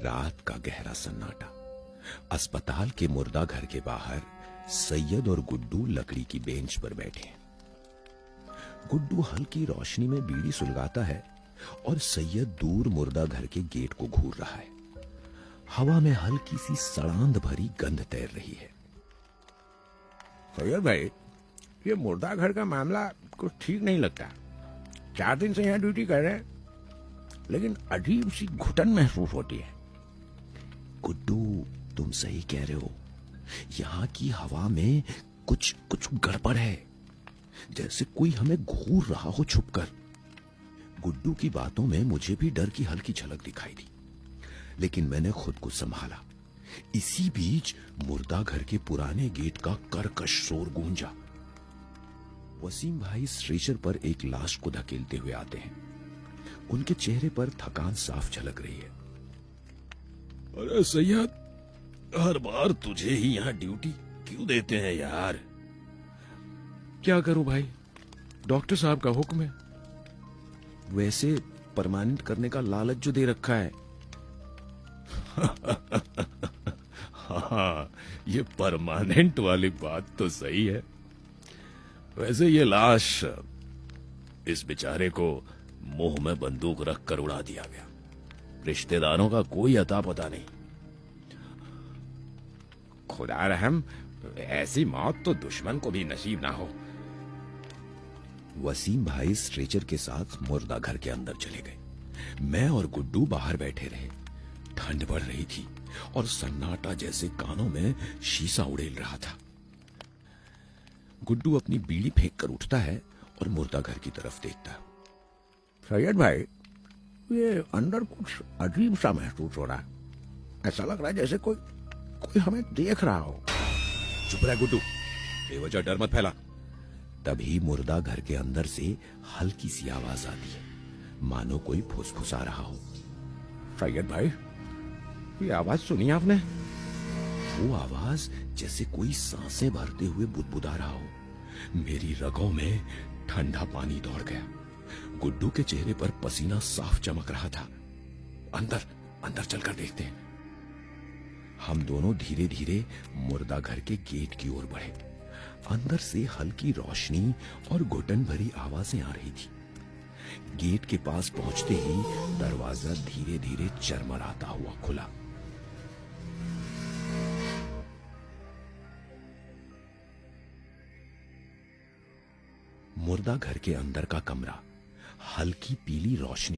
रात का गहरा सन्नाटा। अस्पताल के मुर्दा घर के बाहर सैयद और गुड्डू लकड़ी की बेंच पर बैठे हैं। गुड्डू हल्की रोशनी में बीड़ी सुलगाता है और सैयद दूर मुर्दा घर के गेट को घूर रहा है। हवा में हल्की सी सड़ांध भरी गंध तैर रही है। सैयद भाई, ये मुर्दा घर का मामला कुछ ठीक नहीं लगता। 4 दिन से यहाँ ड्यूटी कर रहे हैं, लेकिन अजीब सी घुटन महसूस होती है। गुड्डू, तुम सही कह रहे हो। यहाँ की हवा में कुछ गड़बड़ है, जैसे कोई हमें घूर रहा हो छुपकर। गुड्डू की बातों में मुझे भी डर की हल्की झलक दिखाई दी, लेकिन मैंने खुद को संभाला। इसी बीच मुर्दा घर के पुराने गेट का कर्कश शोर गूंजा। वसीम भाई स्ट्रेचर पर एक लाश को धकेलते हुए आते हैं। उनके चेहरे पर थकान साफ झलक रही है। अरे सैयद, हर बार तुझे ही यहाँ ड्यूटी क्यों देते हैं यार? क्या करूं भाई, डॉक्टर साहब का हुक्म है। वैसे परमानेंट करने का लालच जो दे रखा है। हाँ, ये परमानेंट वाली बात तो सही है। वैसे ये लाश, इस बेचारे को मुंह में बंदूक रख कर उड़ा दिया गया। रिश्तेदारों का कोई अता पता नहीं। खुदा रहम, ऐसी मौत तो दुश्मन को भी नसीब ना हो। वसीम भाई स्ट्रेचर के साथ मुर्दा घर के अंदर चले गए। मैं और गुड्डू बाहर बैठे रहे। ठंड बढ़ रही थी और सन्नाटा जैसे कानों में शीशा उड़ेल रहा था। गुड्डू अपनी बीड़ी फेंक कर उठता है और मुर्दा घर की तरफ देखता है। सैयद भाई, ये अंदर कुछ अजीब सा महसूस हो रहा है। ऐसा लग रहा है जैसे कोई हमें देख रहा हो। चुप रह गुड्डू, बेवजह डर मत फैला। तभी मुर्दा घर के अंदर से हल्की सी आवाज आती है, मानो कोई फुसफुसा रहा हो। सैयद भाई, ये आवाज सुनी आपने? वो आवाज जैसे कोई सांसें भरते हुए बुदबुदा रहा हो। मेरी रगों में ठंडा पानी दौड़ गया। गुड्डू के चेहरे पर पसीना साफ चमक रहा था। अंदर चलकर देखते हैं। हम दोनों धीरे धीरे मुर्दा घर के गेट की ओर बढ़े। अंदर से हल्की रोशनी और घुटन भरी आवाजें आ रही थी। गेट के पास पहुंचते ही दरवाजा धीरे धीरे चरमराता हुआ खुला। मुर्दा घर के अंदर का कमरा हल्की पीली रोशनी